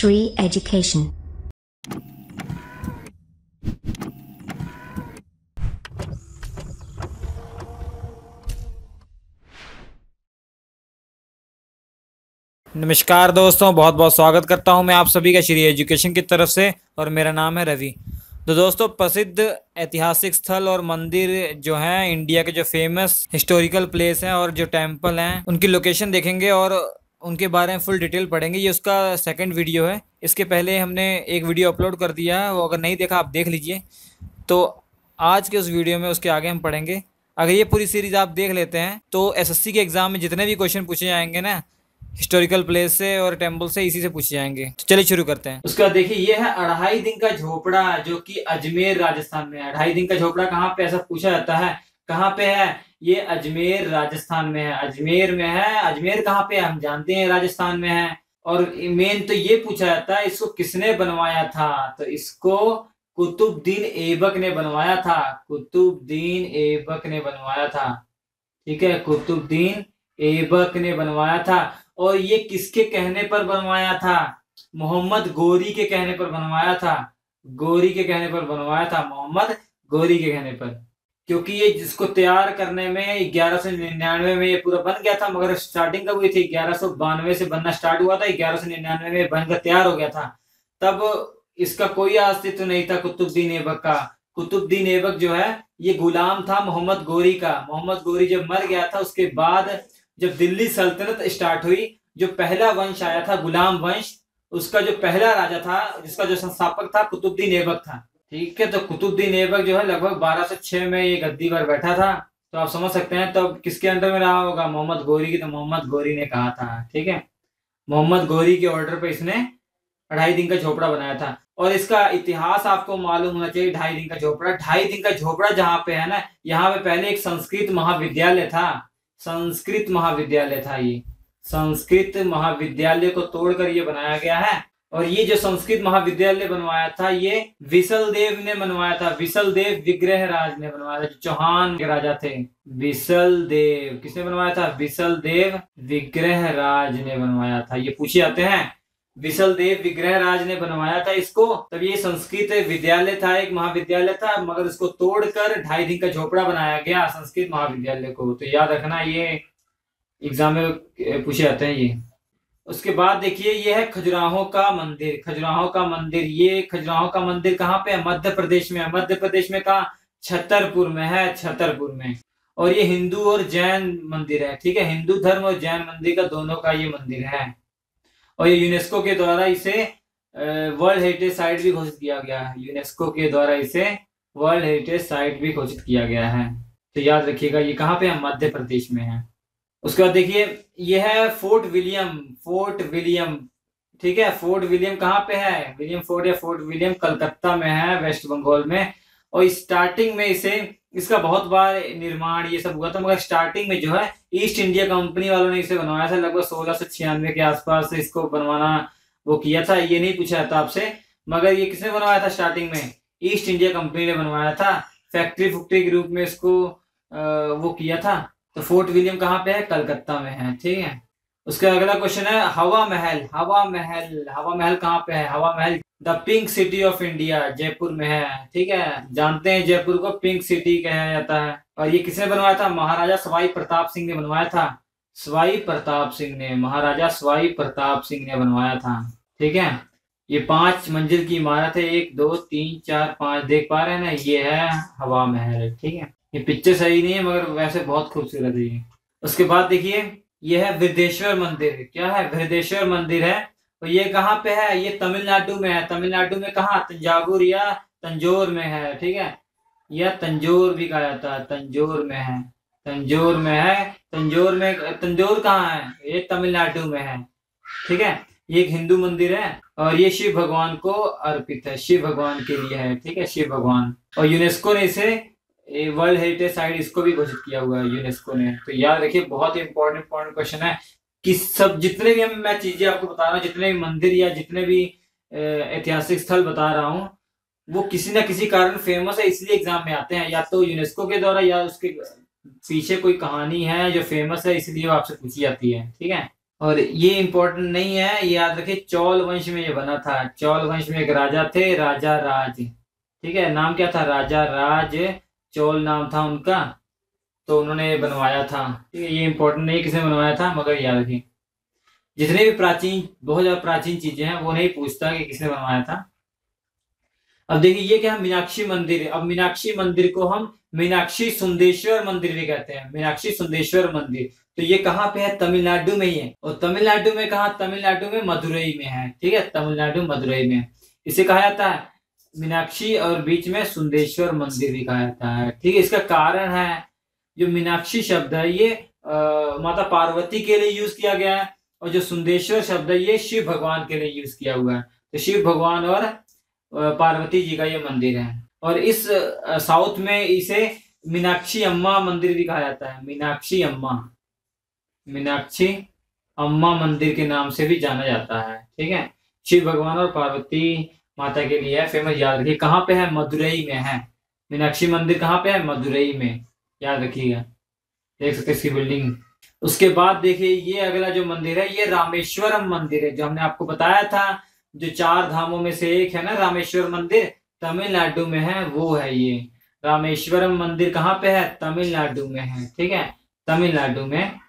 Shri Education. नमस्कार दोस्तों, बहुत बहुत स्वागत करता हूं मैं आप सभी का श्री एजुकेशन की तरफ से। और मेरा नाम है रवि। तो दोस्तों, प्रसिद्ध ऐतिहासिक स्थल और मंदिर जो हैं, इंडिया के जो फेमस हिस्टोरिकल प्लेस हैं और जो टेम्पल हैं, उनकी लोकेशन देखेंगे और उनके बारे में फुल डिटेल पढ़ेंगे। ये उसका सेकंड वीडियो है। इसके पहले हमने एक वीडियो अपलोड कर दिया है, वो अगर नहीं देखा आप देख लीजिए। तो आज के उस वीडियो में उसके आगे हम पढ़ेंगे। अगर ये पूरी सीरीज आप देख लेते हैं तो एसएससी के एग्जाम में जितने भी क्वेश्चन पूछे जाएंगे ना, हिस्टोरिकल प्लेस से और टेम्पल से, इसी से पूछे जाएंगे। तो चलिए शुरू करते हैं। उसके बाद देखिए, ये है 2.5 दिन का झोपड़ा जो कि अजमेर राजस्थान में है। 2.5 दिन का झोपड़ा कहाँ पे, ऐसा पूछा जाता है। कहाँ पे है ये? अजमेर राजस्थान में है। अजमेर में है। अजमेर कहाँ पे है हम जानते हैं, राजस्थान में है। और मेन तो ये पूछा जाता है, इसको किसने बनवाया था? तो इसको कुतुबुद्दीन ऐबक ने बनवाया था। कुतुबुद्दीन ऐबक ने बनवाया था। ठीक है, कुतुबुद्दीन ऐबक ने बनवाया था। और ये किसके कहने पर बनवाया था? मोहम्मद गोरी के कहने पर बनवाया था। गोरी के कहने पर बनवाया था, मोहम्मद गोरी के कहने पर। क्योंकि ये जिसको तैयार करने में 1199 में ये पूरा बन गया था, मगर स्टार्टिंग कब हुई थी? 1192 से बनना स्टार्ट हुआ था, 1199 में बनकर तैयार हो गया था। तब इसका कोई अस्तित्व नहीं था कुतुबुद्दीन ऐबक का। कुतुबुद्दीन ऐबक जो है ये गुलाम था मोहम्मद गोरी का। मोहम्मद गोरी जब मर गया था, उसके बाद जब दिल्ली सल्तनत स्टार्ट हुई, जो पहला वंश आया था गुलाम वंश, उसका जो पहला राजा था, जिसका जो संस्थापक था, कुतुबुद्दीन ऐबक था। ठीक है, तो कुतुबुद्दीन ऐबक जो है लगभग 1206 में ये गद्दी पर बैठा था। तो आप समझ सकते हैं तो किसके अंडर में रहा होगा? मोहम्मद गोरी की। तो मोहम्मद गोरी ने कहा था। ठीक है, मोहम्मद गोरी के ऑर्डर पर इसने 2.5 दिन का झोपड़ा बनाया था। और इसका इतिहास आपको मालूम होना चाहिए। 2.5 दिन का झोपड़ा, 2.5 दिन का झोपड़ा जहाँ पे है ना, यहाँ पे पहले एक संस्कृत महाविद्यालय था। संस्कृत महाविद्यालय था ये। संस्कृत महाविद्यालय को तोड़कर ये बनाया गया है। और ये जो संस्कृत महाविद्यालय बनवाया था, ये विसल देव ने बनवाया था। विसल देव विग्रहराज ने बनवाया था, जो चौहान के राजा थे। विसल देव किसने बनवाया था? विसल देव विग्रहराज ने बनवाया था। ये पूछे जाते हैं, विसल देव विग्रहराज ने बनवाया था इसको। तब ये संस्कृत विद्यालय था, एक महाविद्यालय था, मगर इसको तोड़कर 2.5 दिन का झोपड़ा बनाया गया संस्कृत महाविद्यालय को। तो याद रखना, ये एग्जाम में पूछे जाते हैं ये। उसके बाद देखिए, ये है खजुराहो का मंदिर। खजुराहो का मंदिर, ये खजुराहो का मंदिर कहाँ पे है? मध्य प्रदेश में है। मध्य प्रदेश में कहाँ? छतरपुर में है। छतरपुर में। और ये हिंदू और जैन मंदिर है। ठीक है, हिंदू धर्म और जैन मंदिर का दोनों का ये मंदिर है। और ये यूनेस्को के द्वारा इसे वर्ल्ड हेरिटेज साइट भी घोषित किया गया है। यूनेस्को के द्वारा इसे वर्ल्ड हेरिटेज साइट भी घोषित किया गया है। तो याद रखिएगा, ये कहाँ पे है? मध्य प्रदेश में है। उसके बाद देखिए, ये है फोर्ट विलियम। फोर्ट विलियम, ठीक है, फोर्ट विलियम कहाँ पे है? विलियम फोर्ट या फोर्ट विलियम कलकत्ता में है, वेस्ट बंगाल में। और स्टार्टिंग में इसका बहुत बार निर्माण ये सब हुआ था, मगर स्टार्टिंग में जो है ईस्ट इंडिया कंपनी वालों ने इसे बनवाया था। लगभग 1696 के आसपास इसको बनवाना वो किया था। ये नहीं पूछा था आपसे, मगर ये किसने बनवाया था? स्टार्टिंग में ईस्ट इंडिया कंपनी ने बनवाया था। फैक्ट्री के रूप में इसको वो किया था। तो फोर्ट विलियम कहाँ पे है? कलकत्ता में है। ठीक है, उसका अगला क्वेश्चन है हवा महल। हवा महल, हवा महल कहाँ पे है? हवा महल the pink city of India, Jaipur में है। ठीक है, जानते हैं जयपुर को पिंक सिटी कहा जाता है। और ये किसने बनवाया था? महाराजा सवाई प्रताप सिंह ने बनवाया था। सवाई प्रताप सिंह ने, महाराजा सवाई प्रताप सिंह ने बनवाया था। ठीक है, ये 5 मंजिल की इमारत है। 1 2 3 4 5, देख पा रहे हैं ना? ये है हवा महल। ठीक है, ये पिक्चर सही नहीं है, मगर वैसे बहुत खूबसूरत है ये। उसके बाद देखिए, ये है बृहदेश्वर मंदिर। क्या है? बृहदेश्वर मंदिर है। और ये कहाँ पे है? ये तमिलनाडु में है। तमिलनाडु में कहाँ? तंजावुर या तंजोर में है। ठीक है, या तंजोर भी कहा जाता है। तंजोर में है। तंजोर में है। तंजोर कहाँ है? ये तमिलनाडु में है। ठीक है, ये एक हिंदू मंदिर है और ये शिव भगवान को अर्पित है। शिव भगवान के लिए है। ठीक है, शिव भगवान। और यूनेस्को ने इसे वर्ल्ड हेरिटेज साइट इसको भी घोषित किया हुआ है यूनेस्को ने। तो याद रखिए, बहुत ही इंपॉर्टेंट क्वेश्चन है कि सब जितने भी मैं चीजें आपको बता रहा हूँ, जितने भी मंदिर या जितने भी ऐतिहासिक स्थल बता रहा हूँ, वो किसी ना किसी कारण फेमस है, इसलिए एग्जाम में आते हैं। या तो यूनेस्को के द्वारा, या उसके पीछे कोई कहानी है जो फेमस है, इसलिए वो आपसे पूछी जाती है। ठीक है, और ये इम्पोर्टेंट नहीं है, ये याद रखिए चौल वंश में ये बना था। चौल वंश में एक राजा थे, राजा राज, ठीक है, नाम क्या था, राजा राज, चौल नाम था उनका। तो उन्होंने बनवाया था, ठीक है। ये इम्पोर्टेंट नहीं किसने बनवाया था, मगर याद रखिए जितने भी प्राचीन, बहुत ज्यादा प्राचीन चीजें हैं वो नहीं पूछता कि किसने बनवाया था। अब देखिए ये क्या है, मीनाक्षी मंदिर। अब मीनाक्षी मंदिर को हम मीनाक्षी सुंदेश्वर मंदिर भी कहते हैं, मीनाक्षी सुंदेश्वर मंदिर। तो ये कहाँ पे है, तमिलनाडु में ही है। और तमिलनाडु में कहा, तमिलनाडु में मदुरई में है, ठीक है, तमिलनाडु मदुरई में। इसे कहा जाता है मीनाक्षी, और बीच में सुंदेश्वर मंदिर भी कहा जाता है, ठीक है। इसका कारण है, जो मीनाक्षी शब्द है ये माता पार्वती के लिए यूज किया गया है, और जो सुंदेश्वर शब्द है ये शिव भगवान के लिए यूज किया हुआ है। तो शिव भगवान और पार्वती जी का ये मंदिर है। और इस साउथ में इसे मीनाक्षी अम्मा मंदिर भी कहा जाता है, मीनाक्षी अम्मा, मीनाक्षी अम्मा मंदिर के नाम से भी जाना जाता है, ठीक है। शिव भगवान और पार्वती माता के लिए है, फेमस, याद रखिए। कहाँ पे है, मदुरई में है। मीनाक्षी मंदिर कहाँ पे है, मदुरई में, याद रखिएगा, देख सकते इसकी बिल्डिंग। उसके बाद देखिए ये अगला जो मंदिर है ये रामेश्वरम मंदिर है, जो हमने आपको बताया था, जो 4 धामों में से एक है ना रामेश्वर मंदिर, तमिलनाडु में है, वो है ये रामेश्वरम मंदिर। कहाँ पे है, तमिलनाडु में है, ठीक है, तमिलनाडु में।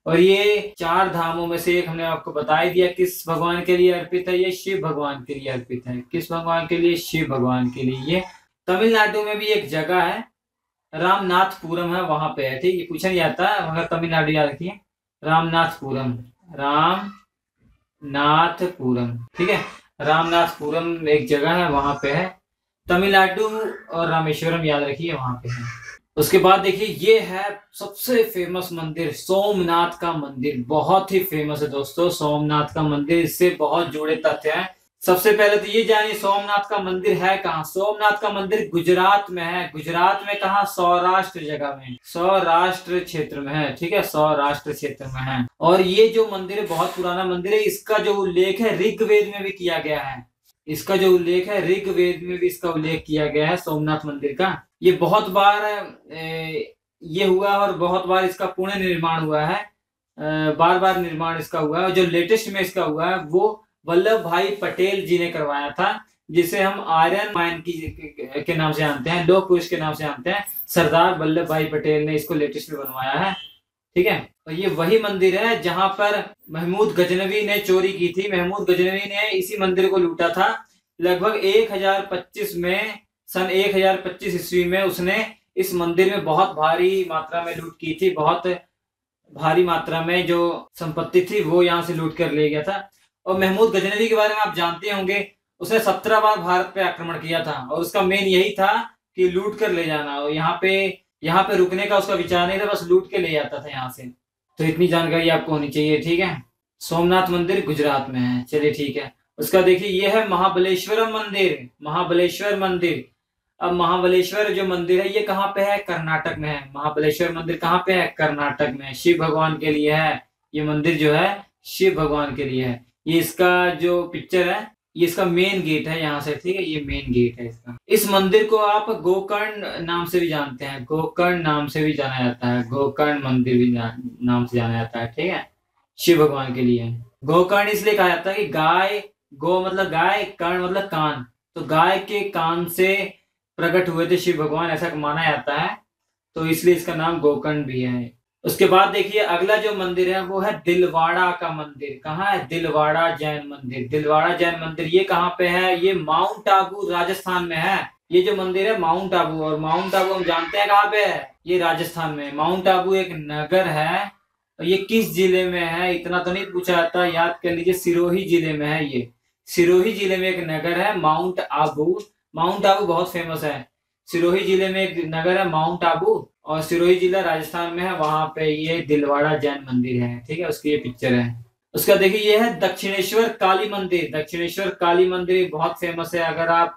और ये 4 धामों में से एक हमने आपको बता ही दिया, किस भगवान के लिए अर्पित है, ये शिव भगवान के लिए अर्पित है। किस भगवान के लिए, शिव भगवान के लिए। ये तमिलनाडु में भी एक जगह है, रामनाथपुरम है, वहां पे है, ठीक है, पूछा नहीं जाता मगर तमिलनाडु याद रखिए, रामनाथपुरम, रामनाथपुरम, ठीक है, रामनाथपुरम एक जगह है, वहां पे है तमिलनाडु। और रामेश्वरम याद रखिए वहां पे है। उसके बाद देखिए ये है सबसे फेमस मंदिर, सोमनाथ का मंदिर। बहुत ही फेमस है दोस्तों सोमनाथ का मंदिर, इससे बहुत जुड़े तथ्य हैं। सबसे पहले तो ये जानिए सोमनाथ का मंदिर है कहाँ। सोमनाथ का मंदिर गुजरात में है। गुजरात में कहाँ, सौराष्ट्र जगह में, सौराष्ट्र क्षेत्र में है, ठीक है, सौराष्ट्र क्षेत्र में है। और ये जो मंदिर है बहुत पुराना मंदिर है। इसका जो उल्लेख है ऋग्वेद में भी किया गया है। इसका जो उल्लेख है ऋग्वेद में भी इसका उल्लेख किया गया है सोमनाथ मंदिर का। ये बहुत बार ये हुआ और बहुत बार इसका पुनः निर्माण हुआ है, बार बार निर्माण इसका हुआ है। जो लेटेस्ट में इसका हुआ है वो वल्लभ भाई पटेल जी ने करवाया था, जिसे हम आयरन मैन के नाम से जानते हैं, लौह पुरुष के नाम से जानते हैं। सरदार वल्लभ भाई पटेल ने इसको लेटेस्ट में बनवाया है, ठीक है। और ये वही मंदिर है जहां पर महमूद गजनवी ने चोरी की थी। महमूद गजनवी ने इसी मंदिर को लूटा था लगभग 1025 में, सन 1025 ईस्वी में उसने इस मंदिर में बहुत भारी मात्रा में लूट की थी। बहुत भारी मात्रा में जो संपत्ति थी वो यहाँ से लूट कर ले गया था। और महमूद गजनवी के बारे में आप जानते होंगे, उसने 17 बार भारत पे आक्रमण किया था, और उसका मेन यही था कि लूट कर ले जाना। और यहाँ पे रुकने का उसका विचार नहीं था, बस लूट के ले जाता था यहाँ से। तो इतनी जानकारी आपको होनी चाहिए, ठीक है। सोमनाथ मंदिर गुजरात में है, चलिए ठीक है। उसका देखिए ये है महाबलेश्वरम मंदिर, महाबलेश्वर मंदिर। अब महाबलेश्वर जो मंदिर है ये कहाँ पे है, कर्नाटक में है। महाबलेश्वर मंदिर कहाँ पे है, कर्नाटक में। शिव भगवान के लिए है ये मंदिर, जो है शिव भगवान के लिए है। ये इसका जो पिक्चर है, ये इसका मेन गेट है यहाँ से, ठीक है, ये मेन गेट है इसका। इस मंदिर को आप गोकर्ण नाम से भी जानते हैं, गोकर्ण नाम से भी जाना जाता है, गोकर्ण मंदिर भी नाम से जाना जाता है, ठीक है, शिव भगवान के लिए। गोकर्ण इसलिए कहा जाता है कि गाय, गो मतलब गाय, कर्ण मतलब कान, तो गाय के कान से प्रकट हुए थे शिव भगवान, ऐसा माना जाता है, तो इसलिए इसका नाम गोकर्ण भी है। उसके बाद देखिए अगला जो मंदिर है वो है दिलवाड़ा का मंदिर। कहाँ है, दिलवाड़ा जैन मंदिर। दिलवाड़ा जैन मंदिर ये कहाँ पे है, ये माउंट आबू राजस्थान में है। ये जो मंदिर है माउंट आबू, और माउंट आबू हम जानते हैं कहाँ पे है, ये राजस्थान में। माउंट आबू एक नगर है, और ये किस जिले में है इतना तो नहीं पूछा जाता, याद कर लीजिए, सिरोही जिले में है। ये सिरोही जिले में एक नगर है माउंट आबू। माउंट आबू बहुत फेमस है। सिरोही जिले में एक नगर है माउंट आबू, और सिरोही जिला राजस्थान में है, वहां पे ये दिलवाड़ा जैन मंदिर है, ठीक है, उसकी ये पिक्चर है। उसका देखिए ये है दक्षिणेश्वर काली मंदिर। दक्षिणेश्वर काली मंदिर बहुत फेमस है। अगर आप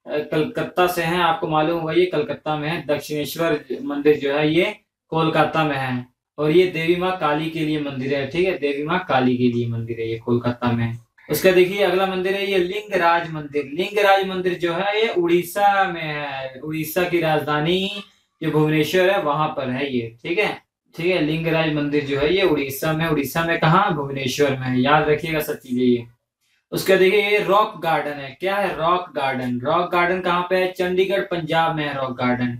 कलकत्ता से हैं आपको मालूम होगा ये कलकत्ता में है। दक्षिणेश्वर मंदिर जो है ये कोलकाता में है, और ये देवी माँ काली के लिए मंदिर है, ठीक है, देवी माँ काली के लिए मंदिर है, ये कोलकाता में है। उसका देखिए अगला मंदिर है ये लिंगराज मंदिर। लिंगराज मंदिर जो है ये उड़ीसा में है। उड़ीसा की राजधानी जो भुवनेश्वर है वहां पर है ये, ठीक है। ठीक है, लिंगराज मंदिर जो है ये उड़ीसा में, उड़ीसा में कहाँ, भुवनेश्वर में है। याद रखिएगा सब चीजें ये। उसके देखिए ये रॉक गार्डन है। क्या है, रॉक गार्डन। रॉक गार्डन कहाँ पे है, चंडीगढ़ पंजाब में है रॉक गार्डन।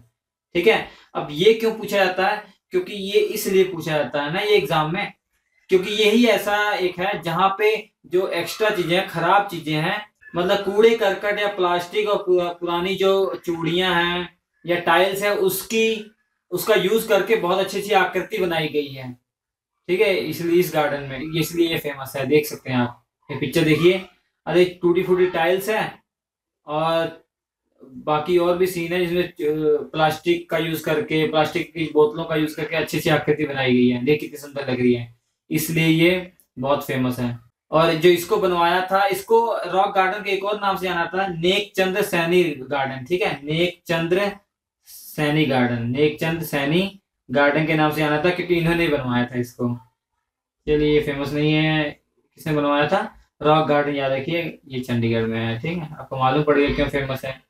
ठीक है। अब ये क्यों पूछा जाता है, क्योंकि ये इसलिए पूछा जाता है ना ये एग्जाम में, क्योंकि यही ऐसा एक है जहां पे जो एक्स्ट्रा चीजें हैं, खराब चीजें हैं, मतलब कूड़े करकट या प्लास्टिक और पुरानी जो चूड़ियां हैं या टाइल्स है, उसकी उसका यूज करके बहुत अच्छी अच्छी आकृति बनाई गई है। ठीक है, इसलिए इस गार्डन में, इसलिए ये फेमस है। देख सकते हैं आप, ये पिक्चर देखिए। अरे टूटी फूटी टाइल्स है, और बाकी और भी सीन है जिसमें प्लास्टिक का यूज करके, प्लास्टिक की बोतलों का यूज करके अच्छी अच्छी आकृति बनाई गई है। देख कितनी सुंदर लग रही है, इसलिए ये बहुत फेमस है। और जो इसको बनवाया था, इसको रॉक गार्डन के एक और नाम से जाना था, नेक चंद्र सैनी गार्डन। ठीक है, नेक चंद्र सैनी गार्डन, नेक चंद्र सैनी गार्डन के नाम से जाना था, क्योंकि इन्होंने बनवाया था इसको। चलिए, ये फेमस नहीं है, किसने बनवाया था, रॉक गार्डन। याद रखिए, ये चंडीगढ़ में है। ठीक है, आपको मालूम पड़ गया क्यों फेमस है।